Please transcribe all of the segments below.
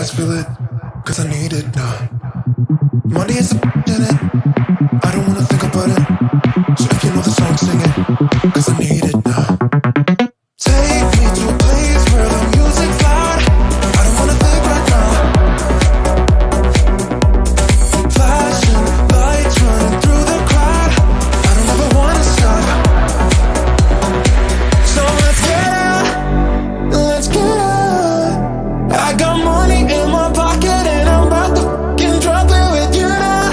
guys feel it? Cause I need it now. Money is a in it. I don't wanna think about it. So if you know the song, sing it. Cause I need it now. Take me to a place where the music's loud. I don't wanna think right now. Flashing lights running through the crowd. I don't ever wanna stop. So let's get out. Let's get out. I got money in my pocket and I'm about to fucking drop it with you now.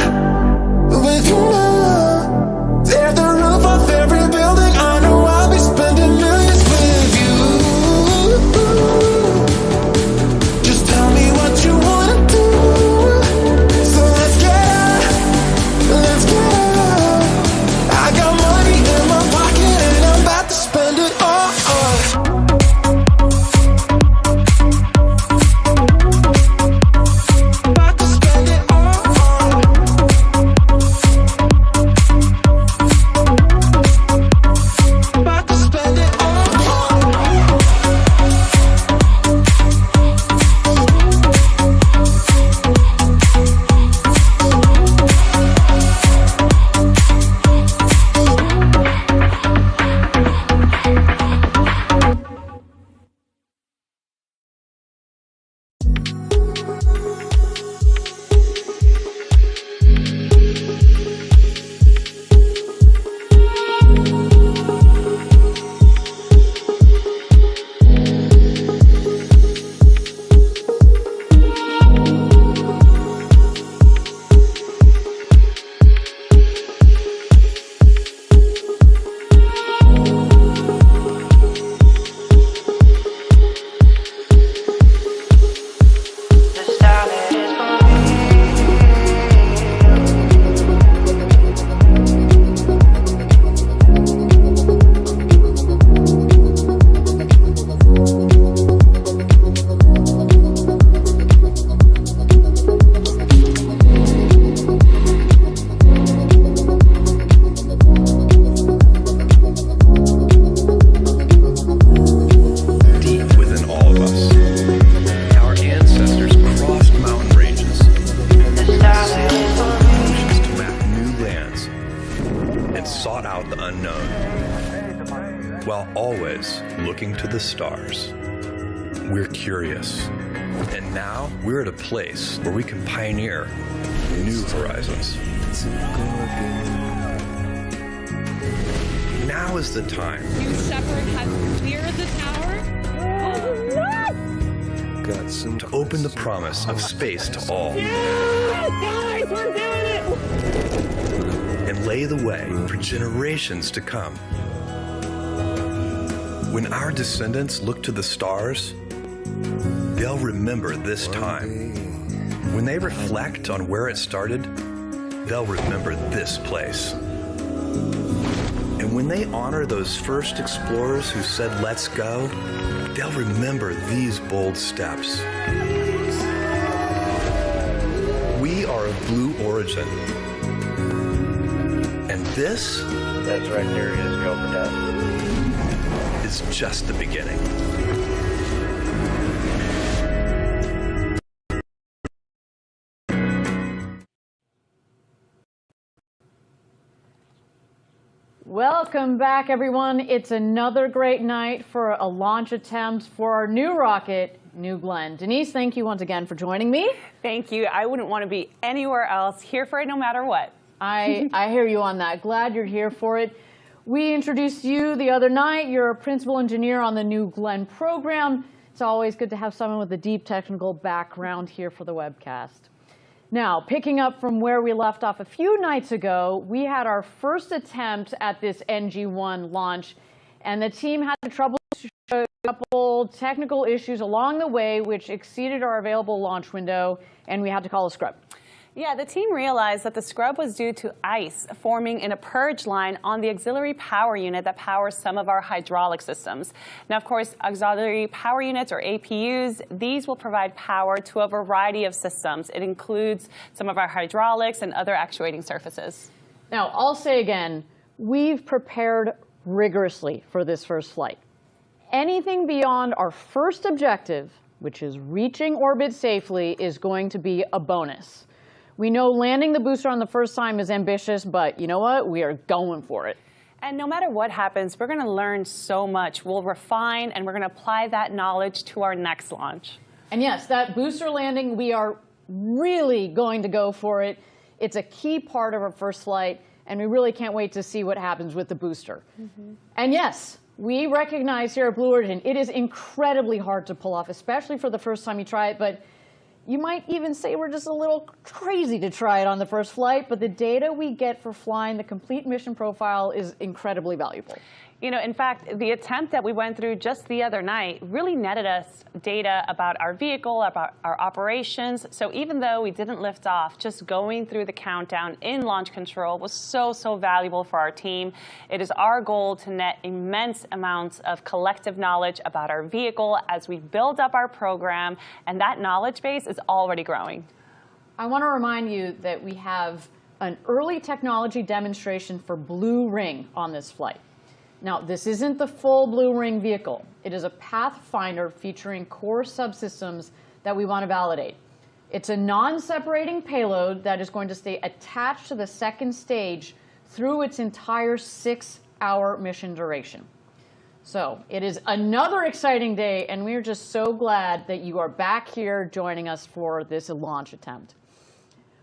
With you now. Tear the roof off every building. I know I'll be spending millions with you. Just tell me what you wanna do. So let's get out. Let's get out. I got money in my pocket and I'm about to spend it all. About to spend it all. About to spend it all. Deep within all of us, our ancestors crossed mountain ranges, oceans to map new lands, and sought out the unknown, while always looking to the stars. We're curious, and now we're at a place where we can pioneer new horizons. Now is the time You Shepard has cleared the tower? to open the promise of space to all Guys, we're doing it! and lay the way for generations to come. When our descendants look to the stars, they'll remember this time. When they reflect on where it started, they'll remember this place. And when they honor those first explorers who said, "Let's go," they'll remember these bold steps. We are of blue origin. And this That's right there. It is go for death. is just the beginning. Welcome back, everyone. It's another great night for a launch attempt for our new rocket, New Glenn. Denise, thank you once again for joining me. Thank you. I wouldn't want to be anywhere else. Here for it no matter what. I hear you on that. Glad you're here for it. We introduced you the other night. You're a principal engineer on the New Glenn program. It's always good to have someone with a deep technical background here for the webcast. Now, picking up from where we left off a few nights ago, we had our first attempt at this NG-1 launch, and the team had trouble a couple technical issues along the way, which exceeded our available launch window, and we had to call a scrub. Yeah, the team realized that the scrub was due to ice forming in a purge line on the auxiliary power unit that powers some of our hydraulic systems. Now, of course, auxiliary power units, or APUs, these will provide power to a variety of systems. It includes some of our hydraulics and other actuating surfaces. Now, I'll say again, we've prepared rigorously for this first flight. Anything beyond our first objective which is reaching orbit safely, is going to be a bonus. We know landing the booster on the first time is ambitious, but you know what? We are going for it. And no matter what happens, we're going to learn so much. We'll refine and we're going to apply that knowledge to our next launch. And yes, that booster landing, we are really going to go for it. It's a key part of our first flight, and we really can't wait to see what happens with the booster. And yes, we recognize here at Blue Origin, it is incredibly hard to pull off, especially for the first time you try it, but you might even say we're just a little crazy to try it on the first flight, but the data we get for flying the complete mission profile is incredibly valuable. You know, in fact, the attempt that we went through just the other night really netted us data about our vehicle, about our operations. So even though we didn't lift off, just going through the countdown in launch control was so valuable for our team. It is our goal to net immense amounts of collective knowledge about our vehicle as we build up our program, and that knowledge base is already growing. I want to remind you that we have an early technology demonstration for Blue Ring on this flight. Now, this isn't the full Blue Ring vehicle. It is a pathfinder featuring core subsystems that we want to validate. It's a non-separating payload that is going to stay attached to the second stage through its entire 6-hour mission duration. So it is another exciting day, and we're just so glad that you are back here joining us for this launch attempt.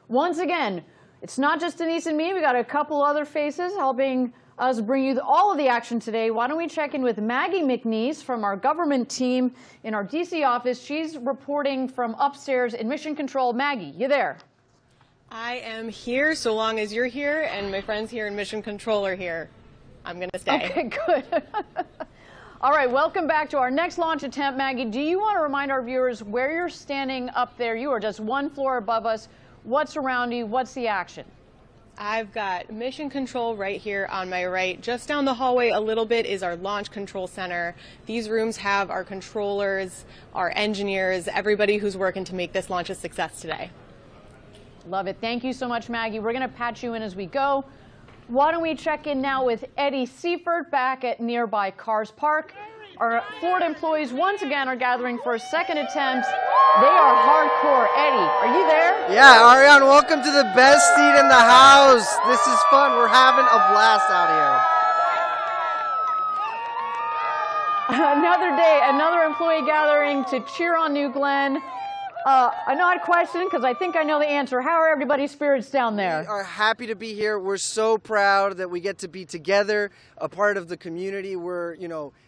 Once again, it's not just Denise and me. We got a couple other faces helping us bring you all of the action today. Why don't we check in with Maggie McNeese from our government team in our DC office. She's reporting from upstairs in Mission Control. Maggie, you there? I am here so long as you're here and my friends here in Mission Control are here. I'm going to stay. Okay, good. All right, welcome back to our next launch attempt. Maggie, do you want to remind our viewers where you're standing up there? You are just one floor above us. What's around you? What's the action? I've got Mission Control right here on my right. Just down the hallway a little bit is our Launch Control Center. These rooms have our controllers, our engineers, everybody who's working to make this launch a success today. Love it. Thank you so much, Maggie. We're going to patch you in as we go. Why don't we check in now with Eddie Seifert back at nearby Cars Park. Our Florida employees once again are gathering for a second attempt. They are hardcore. Eddie, are you there? Yeah, Ariane, welcome to the best seat in the house. This is fun. We're having a blast out here. Another day, another employee gathering to cheer on New Glenn. An odd question, because I think I know the answer. How are everybody's spirits down there? We are happy to be here. We're so proud that we get to be together, a part of the community. We're,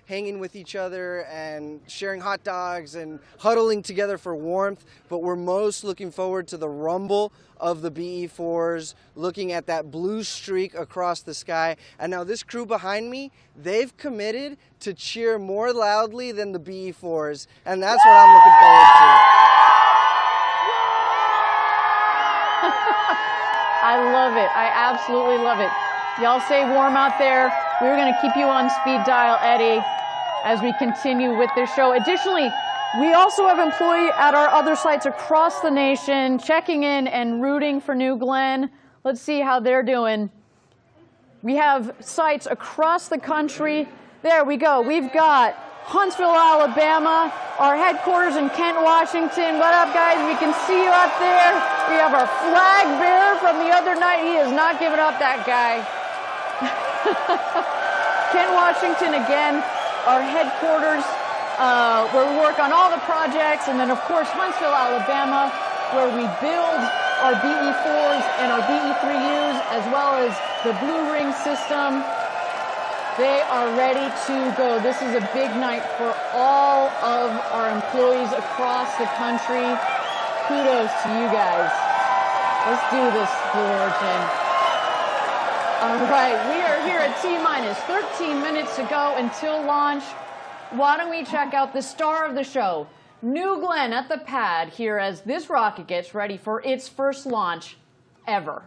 hanging with each other and sharing hot dogs and huddling together for warmth. But we're most looking forward to the rumble of the BE-4s, looking at that blue streak across the sky. And now this crew behind me, they've committed to cheer more loudly than the BE-4s. And that's what I'm looking forward to. I love it. I absolutely love it. Y'all stay warm out there. We're going to keep you on speed dial, Eddie, as we continue with this show. Additionally, we also have employees at our other sites across the nation checking in and rooting for New Glenn. Let's see how they're doing. We have sites across the country. There we go. We've got Huntsville, Alabama, our headquarters in Kent, Washington. What up, guys? We can see you up there. We have our flag bearer from the other night. He has not given up, that guy. Kent, Washington again, our headquarters, where we work on all the projects. And then, of course, Huntsville, Alabama, where we build our BE-4s and our BE-3Us, as well as the Blue Ring system. They are ready to go. This is a big night for all of our employees across the country. Kudos to you guys. Let's do this, Blue Origin. All right, we are here at T-minus 13 minutes to go until launch. Why don't we check out the star of the show, New Glenn at the pad here as this rocket gets ready for its first launch ever.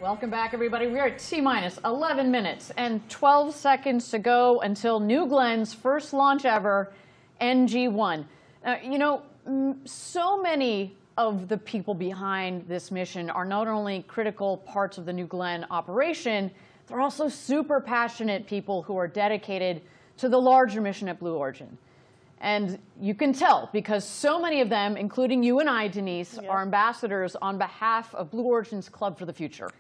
Welcome back, everybody. We are at T-minus 11 minutes and 12 seconds to go until New Glenn's first launch ever, NG-1. You know, so many of the people behind this mission are not only critical parts of the New Glenn operation, they're also super passionate people who are dedicated to the larger mission at Blue Origin. And you can tell because so many of them, including you and I, Denise, are ambassadors on behalf of Blue Origin's Club for the Future.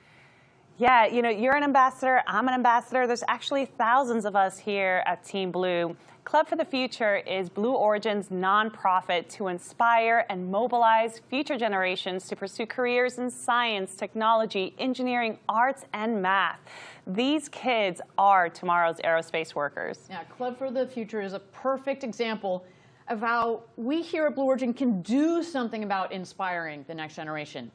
Yeah, you know, you're an ambassador, I'm an ambassador. There's actually thousands of us here at Team Blue. Club for the Future is Blue Origin's nonprofit to inspire and mobilize future generations to pursue careers in science, technology, engineering, arts, and math. These kids are tomorrow's aerospace workers. Yeah, Club for the Future is a perfect example of how we here at Blue Origin can do something about inspiring the next generation.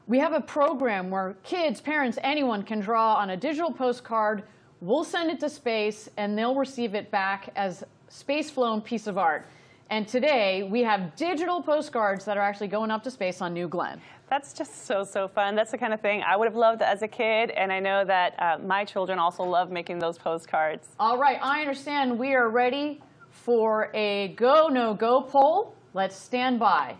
We have a program where kids, parents, anyone can draw on a digital postcard. We'll send it to space, and they'll receive it back as space-flown piece of art. And today, we have digital postcards that are actually going up to space on New Glenn. That's just so fun. That's the kind of thing I would have loved as a kid, and I know that my children also love making those postcards. All right, I understand we are ready for a go, no-go poll. Let's stand by.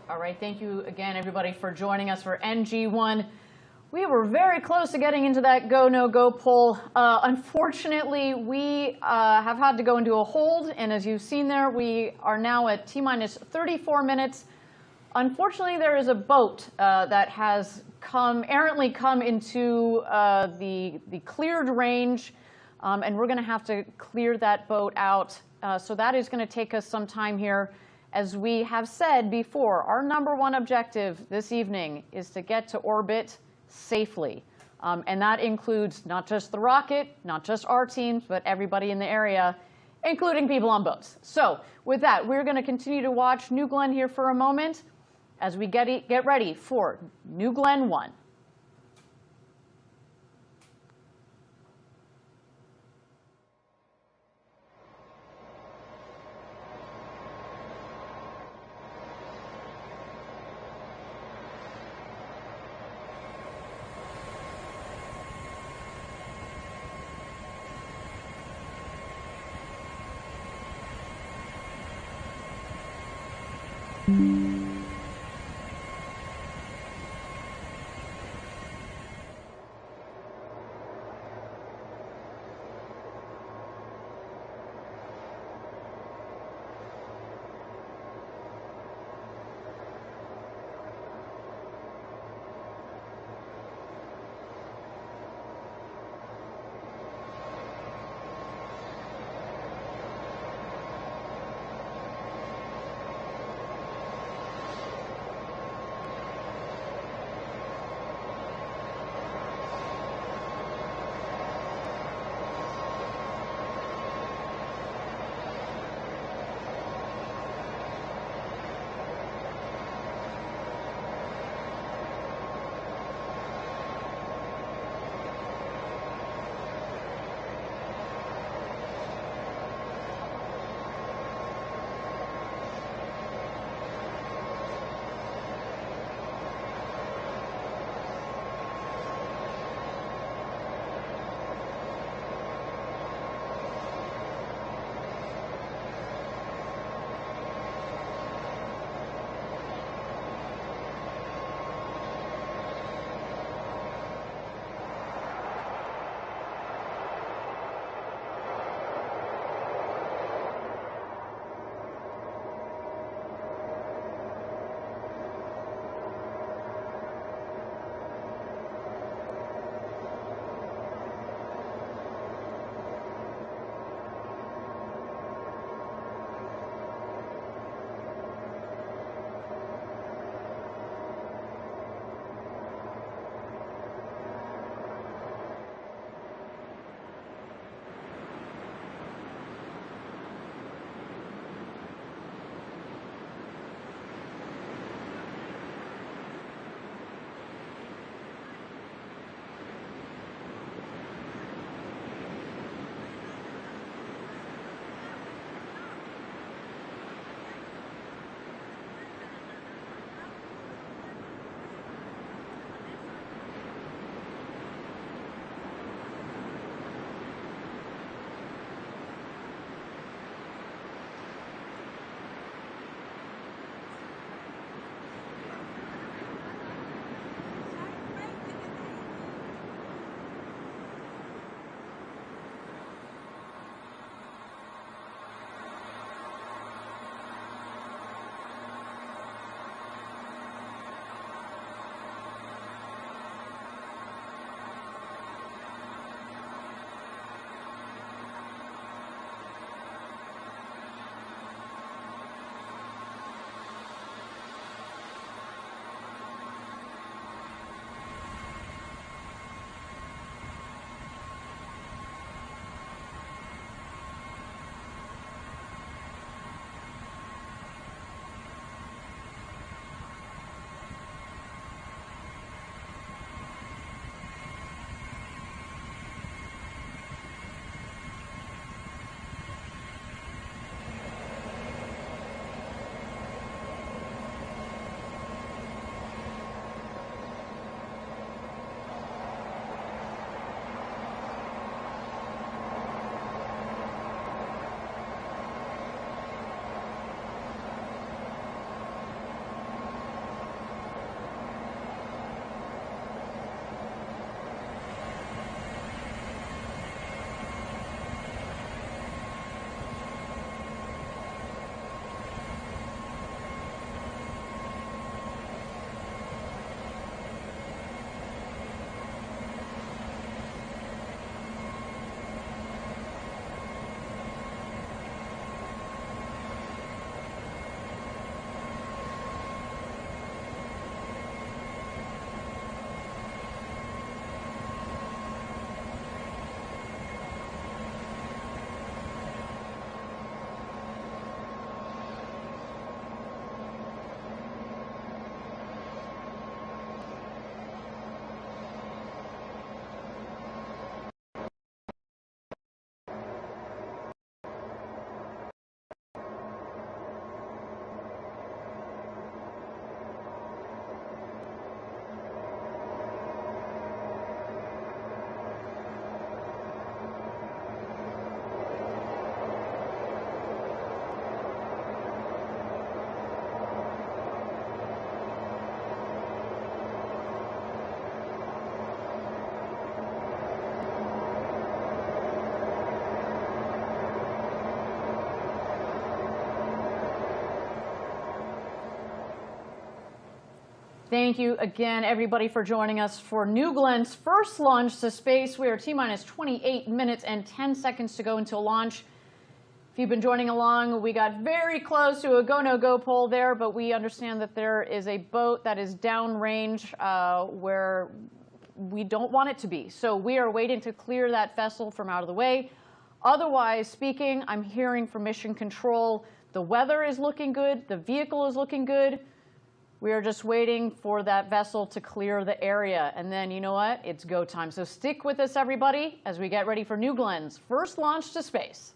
All right, thank you again, everybody, for joining us for NG1. We were very close to getting into that go, no-go poll. Unfortunately, we have had to go into a hold, and as you've seen there, we are now at T-minus 34 minutes. Unfortunately, there is a boat that has errantly come into the cleared range, and we're going to have to clear that boat out. So that is going to take us some time here. As we have said before, our #1 objective this evening is to get to orbit safely. And that includes not just the rocket, not just our teams, but everybody in the area, including people on boats. So with that, we're going to continue to watch New Glenn here for a moment as we get ready for New Glenn 1. Thank you again, everybody, for joining us for New Glenn's first launch to space. We are T-minus 28 minutes and 10 seconds to go until launch. If you've been joining along, we got very close to a go, no go poll there, but we understand that there is a boat that is downrange where we don't want it to be. So we are waiting to clear that vessel from out of the way. Otherwise speaking, I'm hearing from Mission Control, the weather is looking good, the vehicle is looking good. We are just waiting for that vessel to clear the area. And then, you know what? It's go time. So stick with us, everybody, as we get ready for New Glenn's first launch to space.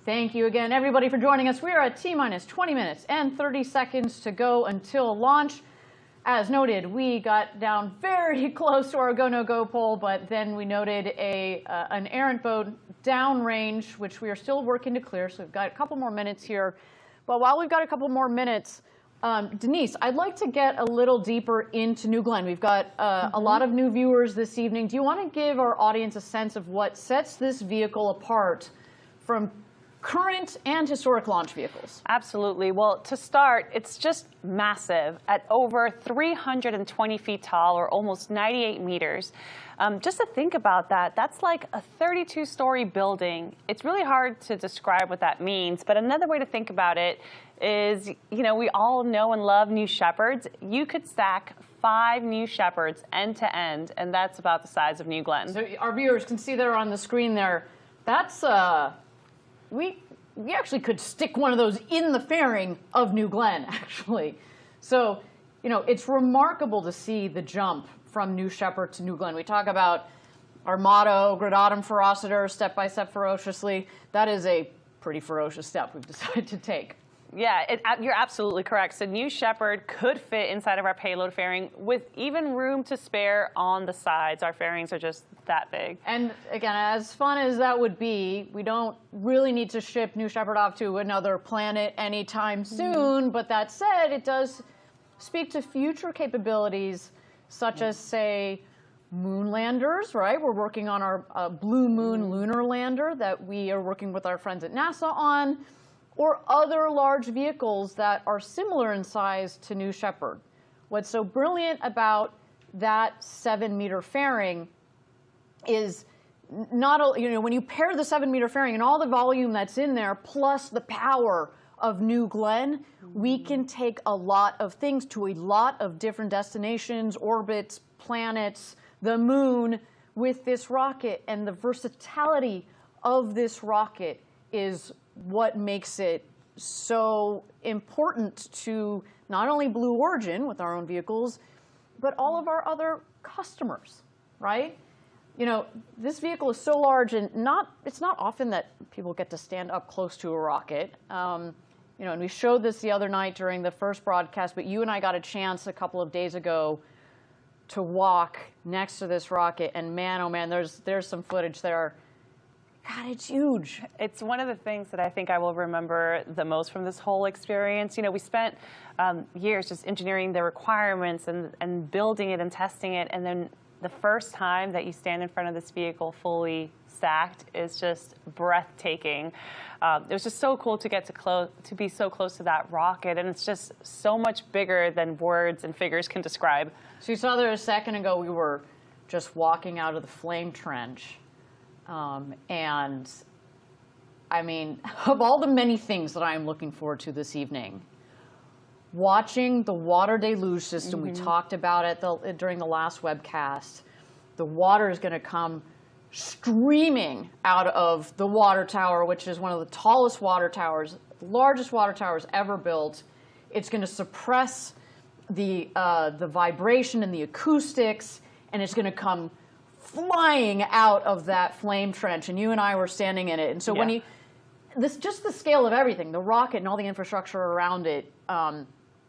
Thank you again, everybody, for joining us. We are at T-minus 20 minutes and 30 seconds to go until launch. As noted, we got down very close to our go-no-go pole, but then we noted an errant boat downrange, which we are still working to clear, so we've got a couple more minutes here. But while we've got a couple more minutes, Denise, I'd like to get a little deeper into New Glenn. We've got a lot of new viewers this evening. Do you want to give our audience a sense of what sets this vehicle apart from current and historic launch vehicles? Absolutely. Well, to start, it's just massive at over 320 feet tall, or almost 98 meters. Just to think about that, that's like a 32-story building. It's really hard to describe what that means, but another way to think about it is, you know, we all know and love New Shepards. You could stack 5 New Shepards end to end, and that's about the size of New Glenn. So our viewers can see there on the screen there, that's we actually could stick one of those in the fairing of New Glenn, actually. So, you know, it's remarkable to see the jump from New Shepard to New Glenn. We talk about our motto, gradatum ferociter, step by step ferociously. That is a pretty ferocious step we've decided to take. Yeah, you're absolutely correct. So New Shepard could fit inside of our payload fairing with even room to spare on the sides. Our fairings are just that big. And again, as fun as that would be, we don't really need to ship New Shepard off to another planet anytime soon. But that said, it does speak to future capabilities, such as, say, moon landers, right? We're working on our Blue Moon lunar lander that we are working with our friends at NASA on, or other large vehicles that are similar in size to New Shepard. What's so brilliant about that 7-meter fairing is not, you know, when you pair the 7-meter fairing and all the volume that's in there, plus the power of New Glenn, we can take a lot of things to a lot of different destinations, orbits, planets, the moon with this rocket. And the versatility of this rocket is what makes it so important to not only Blue Origin with our own vehicles, but all of our other customers, right? You know, this vehicle is so large, and it's not often that people get to stand up close to a rocket. You know, and we showed this the other night during the first broadcast, but you and I got a chance a couple of days ago to walk next to this rocket, and man, oh man, there's some footage there. God, it's huge. It's one of the things that I think I will remember the most from this whole experience. You know, we spent years just engineering the requirements and building it and testing it, and then the first time that you stand in front of this vehicle fully stacked is just breathtaking. It was just so cool to get to be so close to that rocket, and it's just so much bigger than words and figures can describe. So you saw there a second ago we were just walking out of the flame trench. And I mean, of all the many things that I'm looking forward to this evening, watching the water deluge system, we talked about it during the last webcast, the water is going to come streaming out of the water tower, which is one of the tallest water towers, the largest water towers ever built. It's going to suppress the vibration and the acoustics, and it's going to come flying out of that flame trench, and you and I were standing in it. And so when just the scale of everything, the rocket and all the infrastructure around it,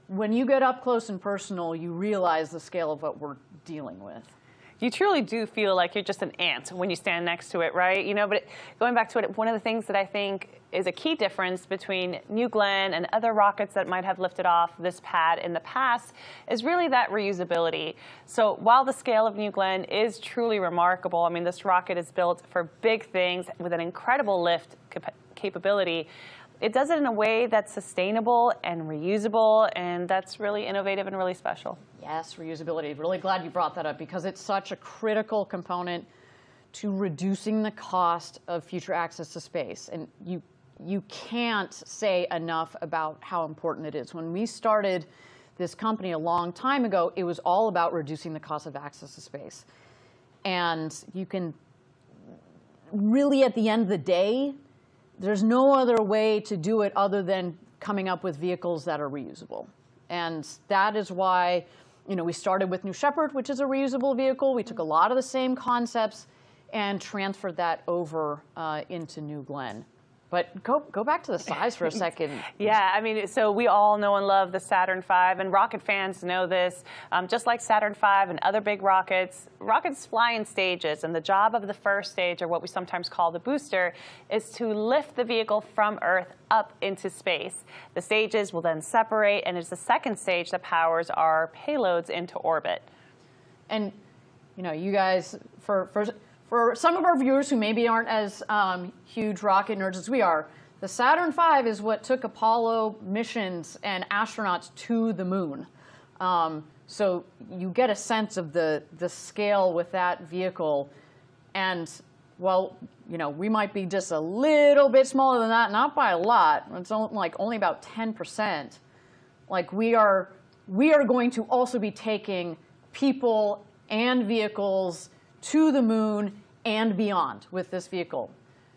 when you get up close and personal, you realize the scale of what we're dealing with. You truly do feel like you're just an ant when you stand next to it, right? You know, but going back to it, one of the things that I think is a key difference between New Glenn and other rockets that might have lifted off this pad in the past is really that reusability. So while the scale of New Glenn is truly remarkable, I mean, this rocket is built for big things with an incredible lift capability. It does it in a way that's sustainable and reusable, and that's really innovative and really special. Yes, reusability. Really glad you brought that up, because it's such a critical component to reducing the cost of future access to space. And you can't say enough about how important it is. When we started this company a long time ago, it was all about reducing the cost of access to space. And you can really, at the end of the day, there's no other way to do it other than coming up with vehicles that are reusable. And that is why, you know, we started with New Shepard, which is a reusable vehicle. We took a lot of the same concepts and transferred that over into New Glenn. But go back to the size for a second. Yeah, I mean, so we all know and love the Saturn V, and rocket fans know this. Just like Saturn V and other big rockets, rockets fly in stages, and the job of the first stage, or what we sometimes call the booster, is to lift the vehicle from Earth up into space. The stages will then separate, and it's the second stage that powers our payloads into orbit. And, you know, you guys, for some of our viewers who maybe aren't as huge rocket nerds as we are, the Saturn V is what took Apollo missions and astronauts to the moon. So you get a sense of the scale with that vehicle. And, well, you know, we might be just a little bit smaller than that, not by a lot. It's only about 10%. Like, we are going to also be taking people and vehicles to the moon and beyond with this vehicle.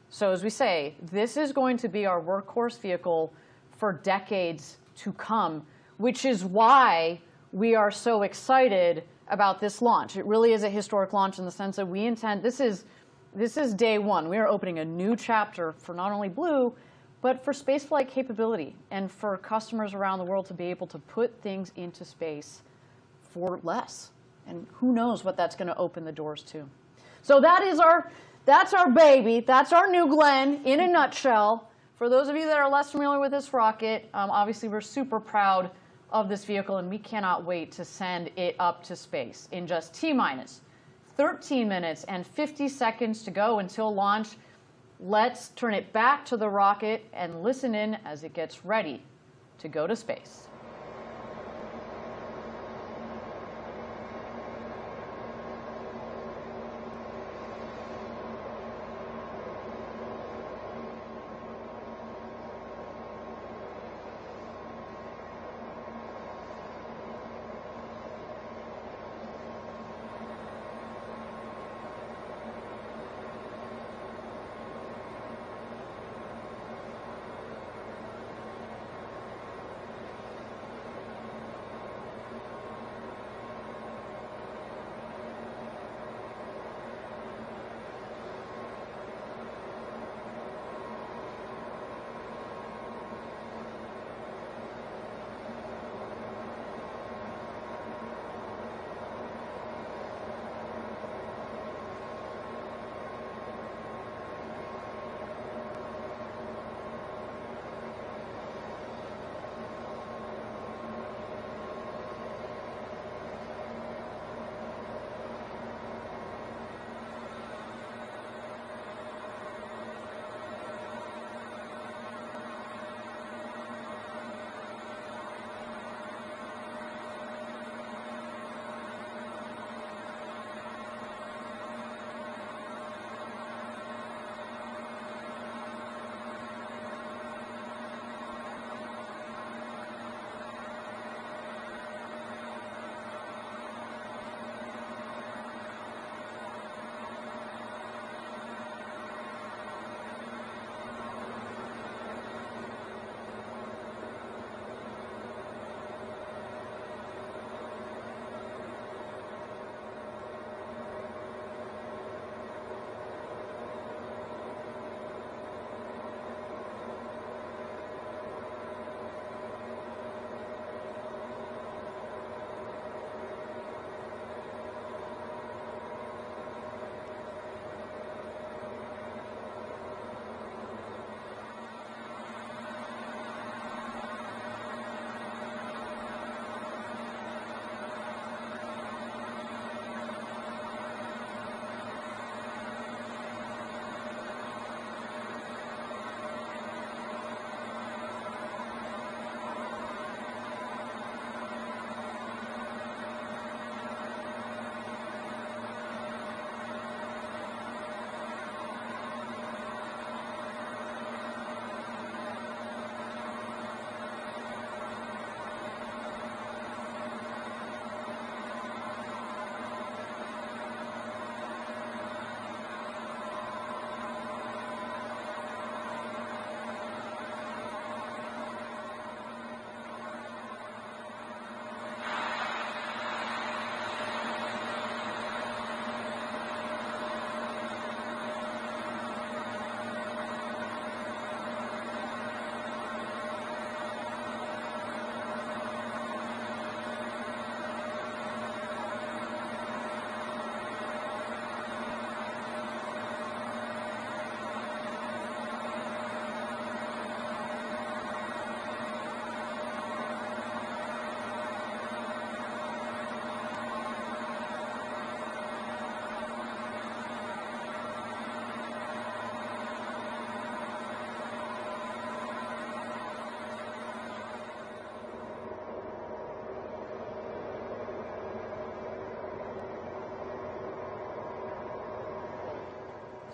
So as we say, this is going to be our workhorse vehicle for decades to come, which is why we are so excited about this launch. It really is a historic launch in the sense that we intend, this is day one. We are opening a new chapter for not only Blue, but for spaceflight capability and for customers around the world to be able to put things into space for less. And who knows what that's going to open the doors to. So that's our baby. That's our New Glenn in a nutshell. For those of you that are less familiar with this rocket, obviously we're super proud of this vehicle, and we cannot wait to send it up to space in just T-minus 13 minutes and 50 seconds to go until launch. Let's turn it back to the rocket and listen in as it gets ready to go to space.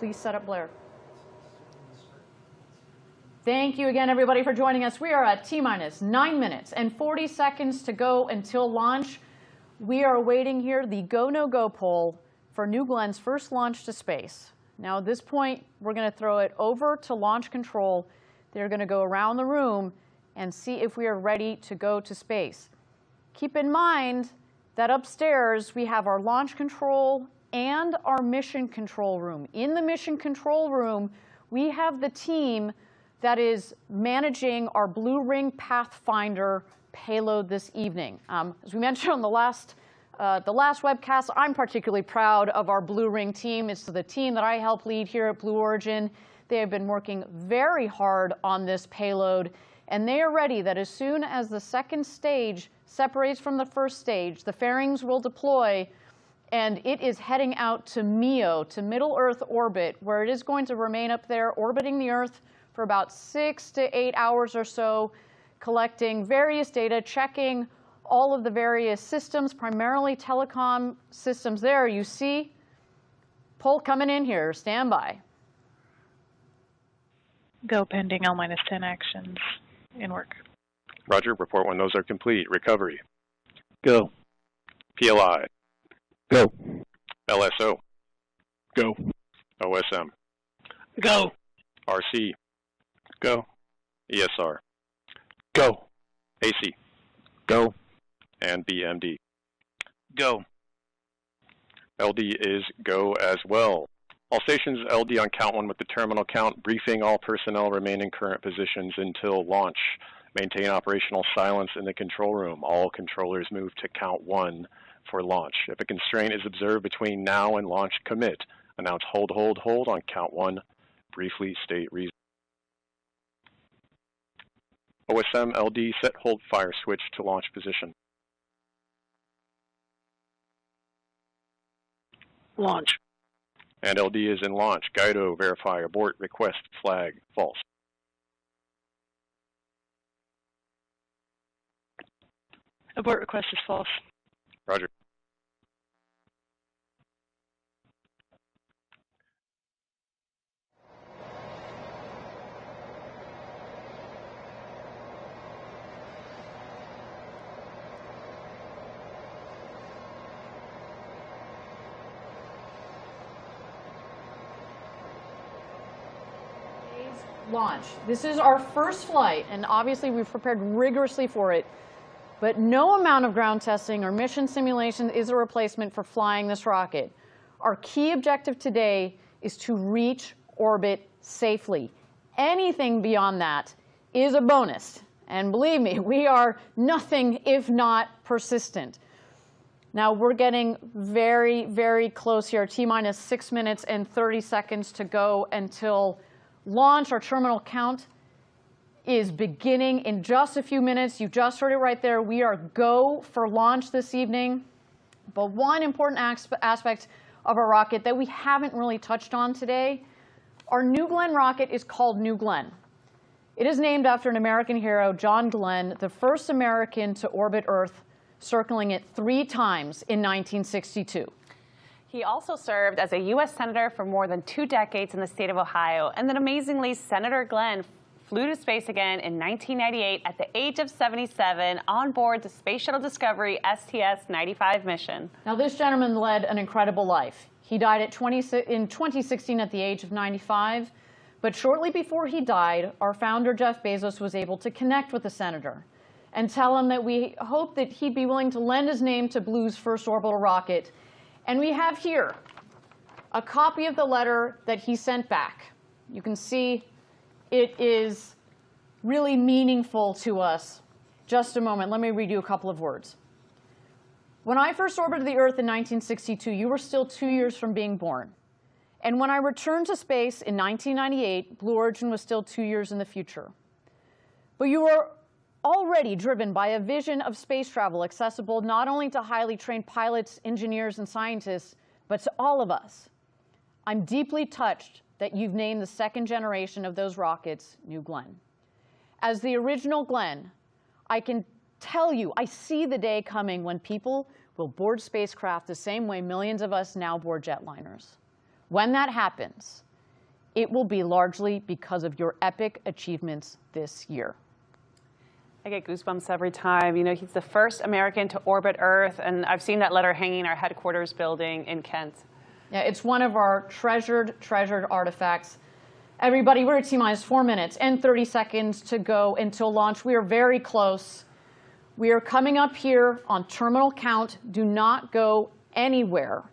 Please set up Blair. Thank you again, everybody, for joining us. We are at T-minus 9 minutes and 40 seconds to go until launch. We are awaiting here the go, no go poll for New Glenn's first launch to space. Now, at this point, we're going to throw it over to launch control. They're going to go around the room and see if we are ready to go to space. Keep in mind that upstairs we have our launch control and our mission control room. In the mission control room, we have the team that is managing our Blue Ring Pathfinder payload this evening. As we mentioned on the last webcast, I'm particularly proud of our Blue Ring team. It's the team that I help lead here at Blue Origin. They have been working very hard on this payload, and they are ready that as soon as the second stage separates from the first stage, the fairings will deploy, and it is heading out to MEO, to Middle Earth orbit, where it is going to remain up there orbiting the Earth for about 6 to 8 hours or so, collecting various data, checking all of the various systems, primarily telecom systems there. You see poll coming in here. Stand by. Go pending L-10 actions in work. Roger, report when those are complete. Recovery. Go. PLI. Go. LSO. Go. OSM. Go. RC. Go. ESR. Go. AC. Go. And BMD. Go. LD is go as well. All stations LD on count 1 with the terminal count, briefing all personnel remain in current positions until launch. Maintain operational silence in the control room. All controllers move to count 1 for launch. If a constraint is observed between now and launch, commit. Announce hold, hold, hold on count 1. Briefly state reason. OSM LD set hold fire switch to launch position. Launch. And LD is in launch. Guido, verify, abort, request, flag, false. Abort request is false. Roger. Launch. This is our first flight, and obviously we've prepared rigorously for it, but no amount of ground testing or mission simulation is a replacement for flying this rocket. Our key objective today is to reach orbit safely. Anything beyond that is a bonus, and believe me, we are nothing if not persistent. Now we're getting very, very close here. T-minus 6 minutes and 30 seconds to go until launch. Our terminal count is beginning in just a few minutes. You just heard it right there. We are go for launch this evening. But one important aspect of our rocket that we haven't really touched on today, our New Glenn rocket is called New Glenn. It is named after an American hero, John Glenn, the first American to orbit Earth, circling it 3 times in 1962. He also served as a U.S. Senator for more than 2 decades in the state of Ohio. And then amazingly, Senator Glenn flew to space again in 1998 at the age of 77 on board the Space Shuttle Discovery STS-95 mission. Now, this gentleman led an incredible life. He died in 2016 at the age of 95. But shortly before he died, our founder, Jeff Bezos, was able to connect with the senator and tell him that we hope that he'd be willing to lend his name to Blue's first orbital rocket. And we have here a copy of the letter that he sent back. You can see it is really meaningful to us. Just a moment, let me read you a couple of words. When I first orbited the Earth in 1962, you were still 2 years from being born. And when I returned to space in 1998, Blue Origin was still 2 years in the future. But you were already driven by a vision of space travel accessible not only to highly trained pilots, engineers, and scientists, but to all of us. I'm deeply touched that you've named the second generation of those rockets New Glenn. As the original Glenn, I can tell you, I see the day coming when people will board spacecraft the same way millions of us now board jetliners. When that happens, it will be largely because of your epic achievements this year. I get goosebumps every time. You know, he's the first American to orbit Earth, and I've seen that letter hanging in our headquarters building in Kent. Yeah, it's one of our treasured artifacts. Everybody, we're at T-minus 4 minutes and 30 seconds to go until launch. We are very close. We are coming up here on terminal count. Do not go anywhere.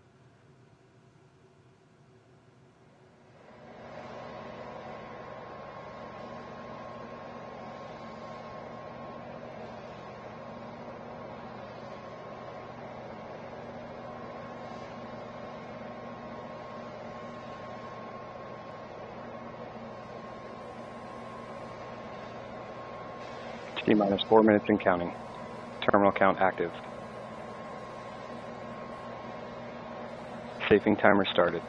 T-minus 4 minutes and counting. Terminal count active. Safing timer started.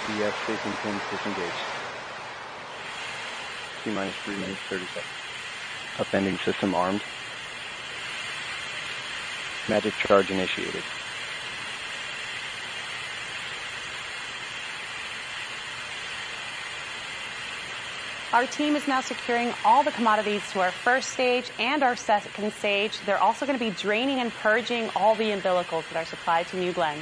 EF safing pins disengaged. T-minus 3 minutes, 30 seconds. Upending system armed. Magic charge initiated. Our team is now securing all the commodities to our first stage and our second stage. They're also going to be draining and purging all the umbilicals that are supplied to New Glenn.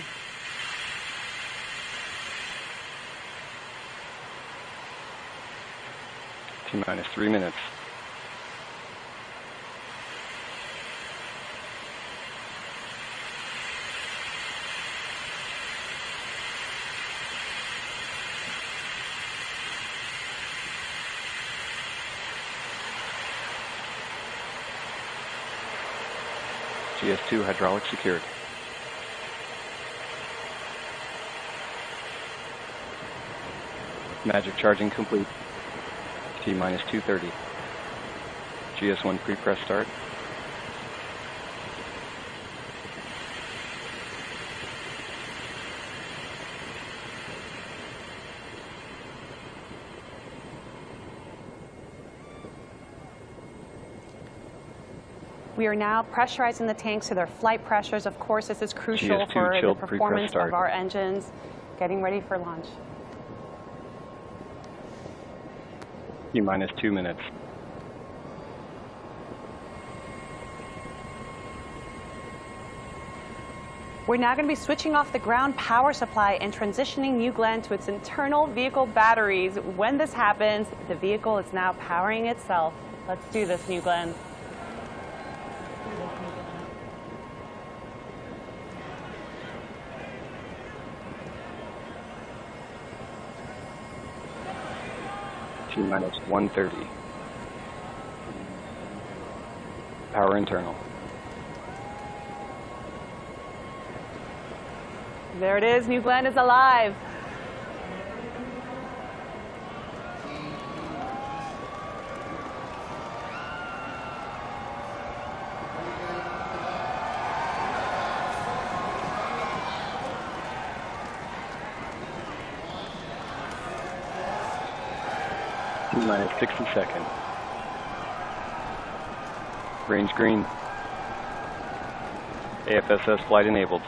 T-minus 3 minutes. GS2 hydraulic secured. Magic charging complete. T-minus 2:30. GS1 pre-press start. We are now pressurizing the tanks to their flight pressures. Of course, this is crucial GS2 for the chilled performance pre-press of start. our engines. Getting ready for launch. T-minus 2 minutes. We're now going to be switching off the ground power supply and transitioning New Glenn to its internal vehicle batteries. When this happens, the vehicle is now powering itself. Let's do this, New Glenn. T-minus 1:30. Power internal. There it is, New Glenn is alive. T-minus 60 seconds. Range green. AFSS flight enabled.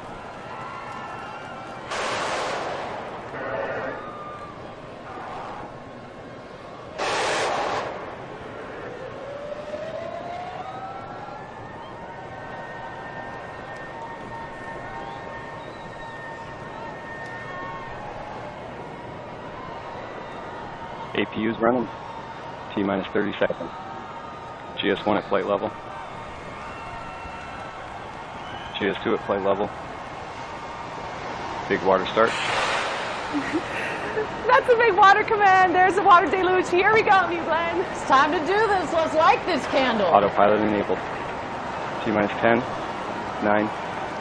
APU's running. T-minus 30 seconds. GS1 at flight level. GS2 at flight level. Big water start. That's a big water command. There's a water deluge. Here we go, New Glenn. It's time to do this. Let's light this candle. Autopilot enabled. T-minus 10, 9,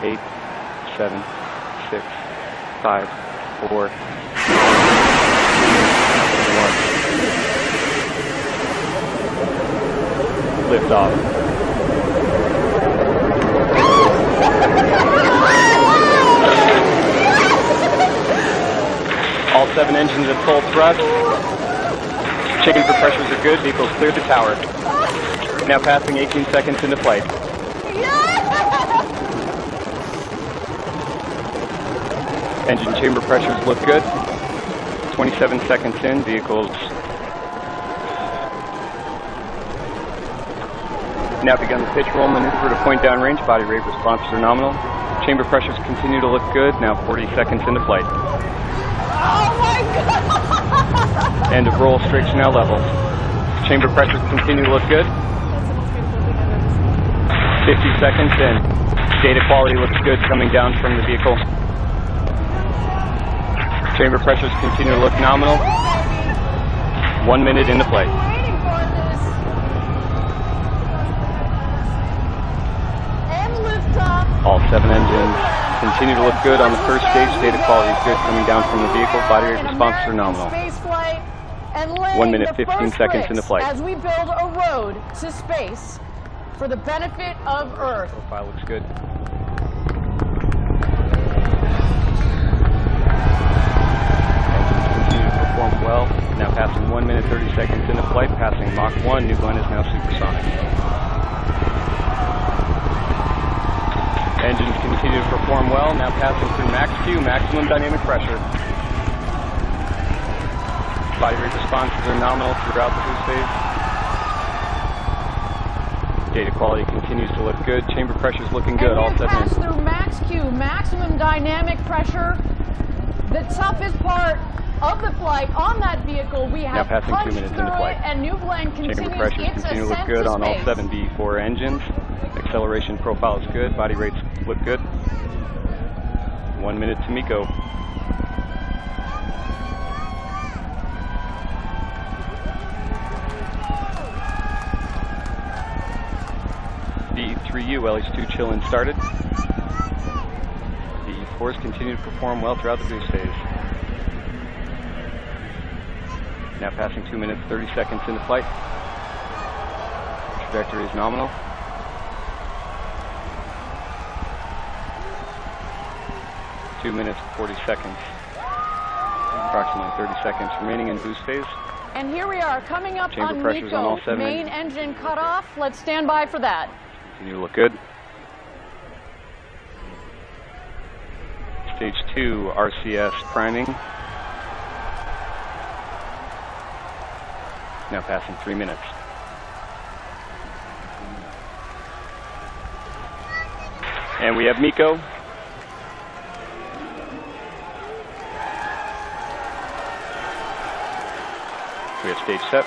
8, 7, 6, 5, 4, 1. Lift off. All 7 engines at full thrust. Chamber pressures are good. Vehicles cleared the tower. Now passing 18 seconds into flight. Engine chamber pressures look good. 27 seconds in. Vehicles now begun the pitch roll maneuver to point downrange. Body rate responses are nominal. Chamber pressures continue to look good. Now 40 seconds into flight. Oh my God! End of roll. Strakes are now level. Chamber pressures continue to look good. 50 seconds in. Data quality looks good coming down from the vehicle. Chamber pressures continue to look nominal. 1 minute into flight. All 7 engines continue to look good on the first stage. Data quality is good coming down from the vehicle. Body rate responses are nominal. 1 minute, 15 seconds into flight. As we build a road to space for the benefit of Earth. Profile looks good. Continue to perform well. Now passing 1 minute, 30 seconds into flight. Passing Mach 1. New Glenn is now supersonic. Engines continue to perform well, now passing through max Q, maximum dynamic pressure. Body rate responses are nominal throughout the boost phase. Data quality continues to look good. Chamber pressure is looking good, all 7 pass through max Q, maximum dynamic pressure. The toughest part of the flight on that vehicle, we have now passing 2 minutes into flight. And New Glenn continues Chamber pressures its continue to look ascent good to on all space. 7 B4 engines. Acceleration profile is good. Body rates look good. 1 minute to MECO. B3U LH2 chill-in started. B4s continue to perform well throughout the boost phase. Now passing 2 minutes, 30 seconds into flight. Trajectory is nominal. 2 minutes, 40 seconds. Approximately 30 seconds remaining in boost phase. And here we are, coming up Chamber on pressures on all MECO. 7 Main engine cut off. Let's stand by for that. Continue to look good. Stage 2 RCS priming. Now passing 3 minutes. And we have MECO. We have stage set.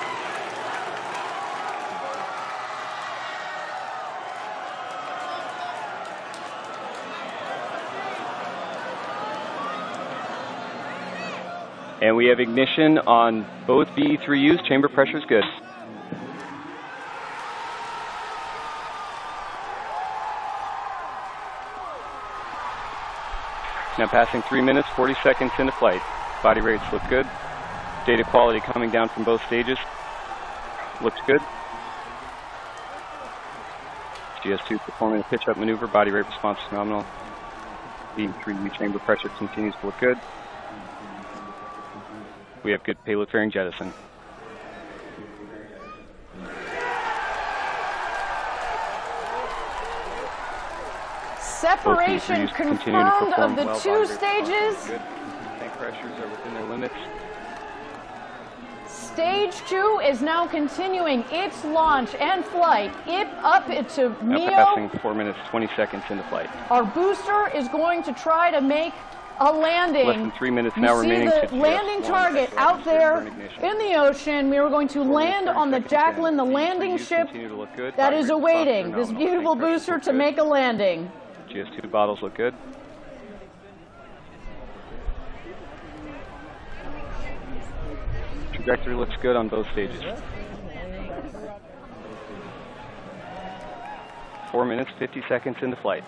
And we have ignition on both BE3Us. Chamber pressure is good. Now passing 3 minutes, 40 seconds into flight. Body rates look good. Data quality coming down from both stages. Looks good. GS2 performing a pitch-up maneuver. Body rate response is nominal. B3U chamber pressure continues to look good. We have good payload fairing jettison. Separation confirmed of the 2 stages. Good. Tank pressures are within their limits. Stage 2 is now continuing its launch and flight up to Now passing 4 minutes, 20 seconds into flight. Our booster is going to try to make a landing. Less than 3 minutes now remaining. See the landing target out there in the ocean. We are going to land on the Jacklyn, the landing ship that is awaiting this beautiful booster to make a landing. GS2 bottles look good. Trajectory looks good on both stages. 4 minutes, 50 seconds into flight.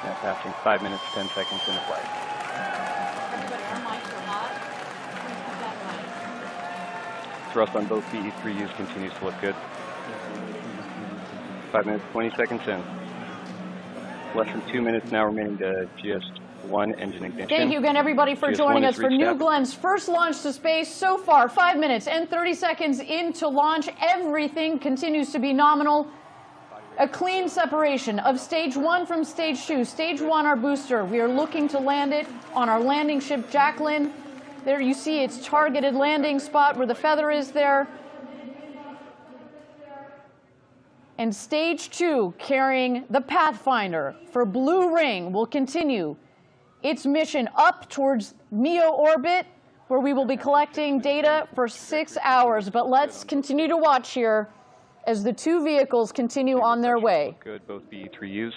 Now passing 5 minutes, 10 seconds into flight. Thrust on both BE3Us continues to look good. 5 minutes, 20 seconds in. Less than 2 minutes now remaining to GS1 engine ignition. Thank you again, everybody, for joining us for New Glenn's first launch to space. So far, 5 minutes and 30 seconds into launch. Everything continues to be nominal. A clean separation of stage 1 from stage 2. Stage 1, our booster. We are looking to land it on our landing ship, Jacklyn. There you see its targeted landing spot where the feather is there. And stage 2, carrying the Pathfinder for Blue Ring, will continue its mission up towards MEO orbit, where we will be collecting data for 6 hours. But let's continue to watch here as the two vehicles continue on their way. Good, both BE3Us.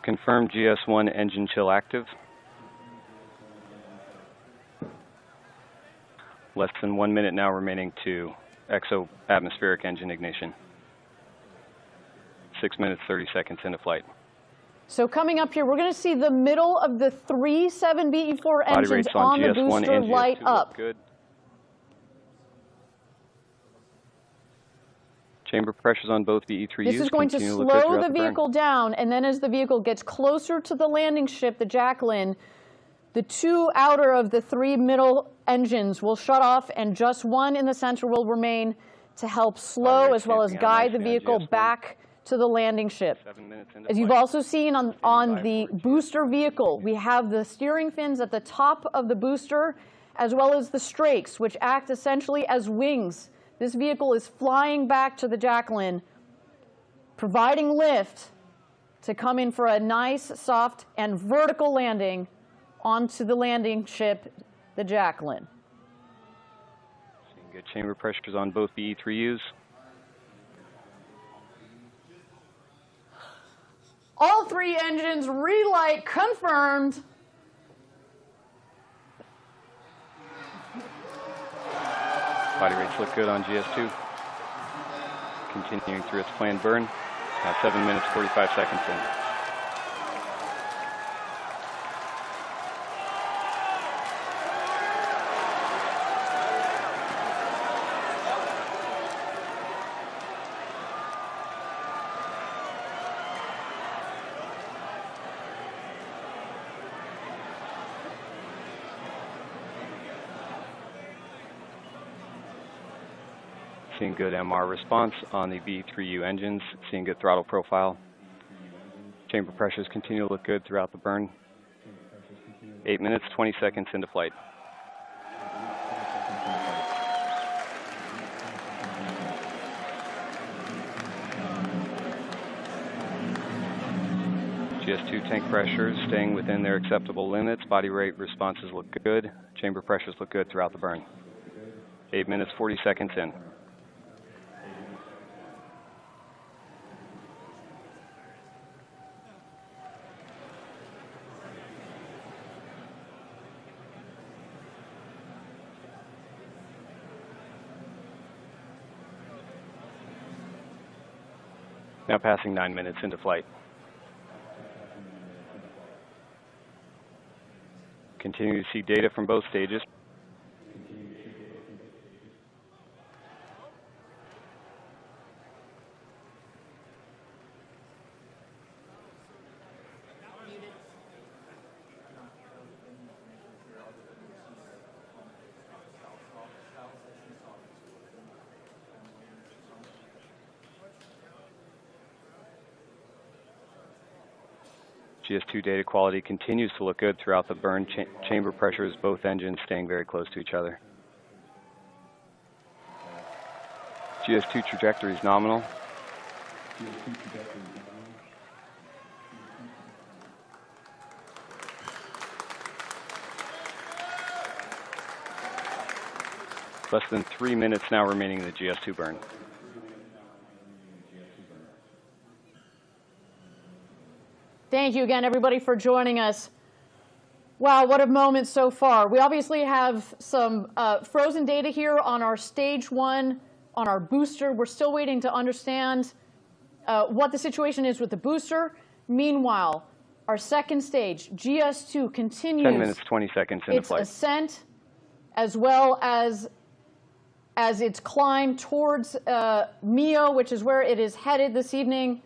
Confirm GS1 engine chill active. Less than 1 minute now remaining to exo-atmospheric engine ignition. 6 minutes, 30 seconds into flight. So coming up here, we're going to see the middle of the 3 7BE4 engines on the booster light up. Good. Chamber pressures on both BE3Us. This is going to slow the vehicle down, and then as the vehicle gets closer to the landing ship, the Jacklyn, the 2 outer of the 3 middle engines will shut off, and just 1 in the center will remain to help slow as well as guide the vehicle back to the landing ship. As you've also seen on the booster vehicle, we have the steering fins at the top of the booster, as well as the strakes, which act essentially as wings. This vehicle is flying back to the Jacklyn, providing lift to come in for a nice, soft, and vertical landing onto the landing ship, the Jacklyn. Seeing good chamber pressures on both BE3Us. All 3 engines relight confirmed. Body rates look good on GS2. Continuing through its planned burn. Now 7 minutes, 45 seconds in. Seeing good MR response on the B3U engines, seeing good throttle profile. Chamber pressures continue to look good throughout the burn. 8 minutes, 20 seconds into flight. GS2 tank pressures staying within their acceptable limits. Body rate responses look good. Chamber pressures look good throughout the burn. 8 minutes, 40 seconds in. Now passing 9 minutes into flight. Continue to see data from both stages. GS2 data quality continues to look good throughout the burn. Chamber pressures, both engines staying very close to each other. GS2 trajectory is nominal. Less than 3 minutes now remaining in the GS2 burn. Thank you again, everybody, for joining us. Wow, what a moment so far. We obviously have some frozen data here on our stage 1, on our booster. We're still waiting to understand what the situation is with the booster. Meanwhile, our second stage, GS2, continues 10 minutes, 20 seconds into its flight. ascent as well as its climb towards MEO, which is where it is headed this evening.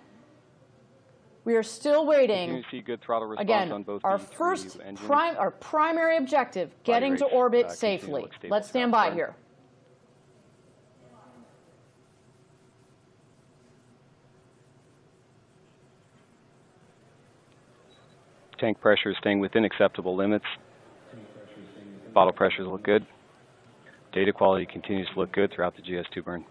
We are still waiting. You see good throttle response Again, on both our these first three engines. our primary objective, getting to orbit safely. Let's stand by here. Tank pressure is staying within acceptable limits. Bottle pressures look good. Data quality continues to look good throughout the GS2 burn.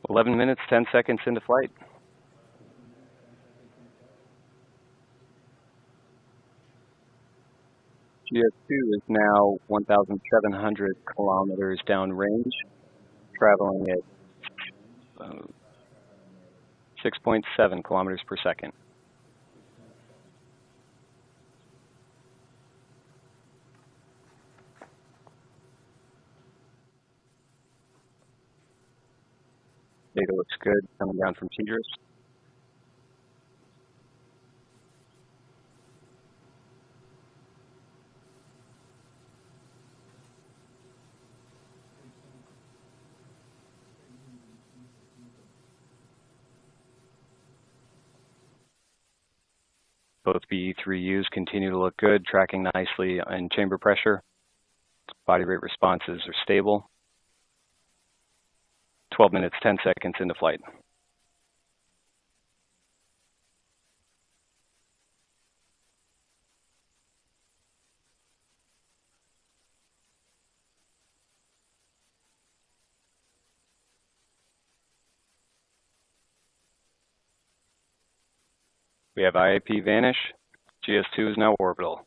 "11 minutes, 10 seconds into flight. GS2 is now 1,700 kilometers downrange, traveling at 6.7 kilometers per second. Data looks good coming down from Tidris. Both BE3Us continue to look good, tracking nicely in chamber pressure. Body rate responses are stable. 12 minutes, 10 seconds into flight. We have IAP vanish. GS2 is now orbital.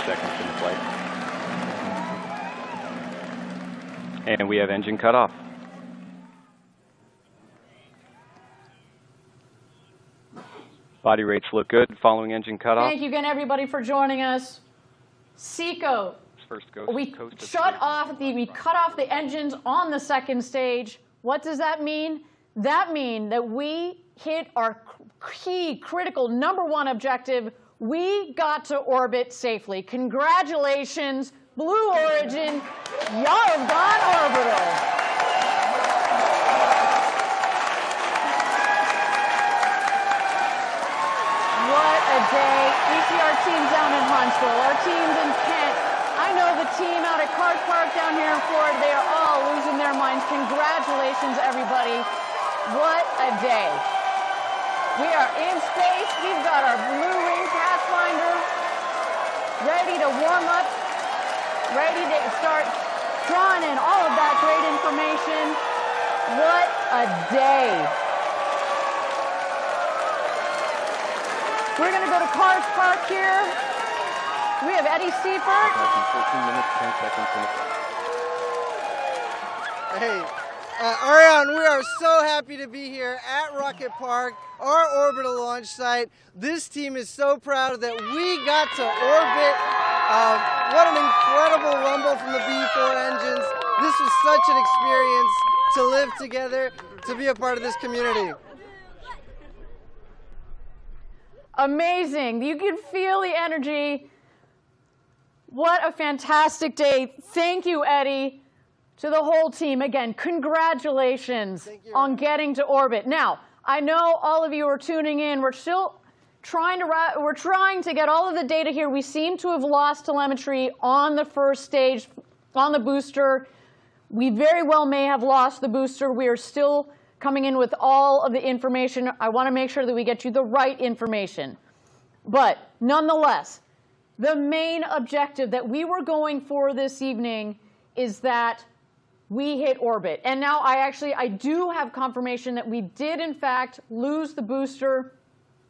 Seconds into flight. And we have engine cutoff. Body rates look good following engine cutoff. Thank you again, everybody, for joining us. SECO, we cut off the engines on the second stage. What does that mean? That means that we hit our key, critical, #1 objective. We got to orbit safely. Congratulations, Blue Origin. Y'all have gone orbital. What a day. We see our team down in Huntsville, our teams in Kent. I know the team out at Cart Park down here in Florida, they are all losing their minds. Congratulations, everybody. What a day. We are in space. We've got our Blue Ring Pathfinder ready to warm up, ready to start drawing in all of that great information. What a day. We're going to go to Cars Park here. We have Eddie Seifert. 14 minutes, 10 seconds in the Hey, Ariane, we are so happy to be here at Rocket Park, our orbital launch site. This team is so proud that we got to orbit. What an incredible rumble from the B4 engines. This was such an experience to live together, to be a part of this community. Amazing. You can feel the energy. What a fantastic day. Thank you, Eddie. To the whole team, again, congratulations on getting to orbit. Now, I know all of you are tuning in. We're still trying to get all of the data here. We seem to have lost telemetry on the first stage, on the booster. We very well may have lost the booster. We are still coming in with all of the information. I want to make sure that we get you the right information. But nonetheless, the main objective that we were going for this evening is that we hit orbit. And now I do have confirmation that we did in fact lose the booster.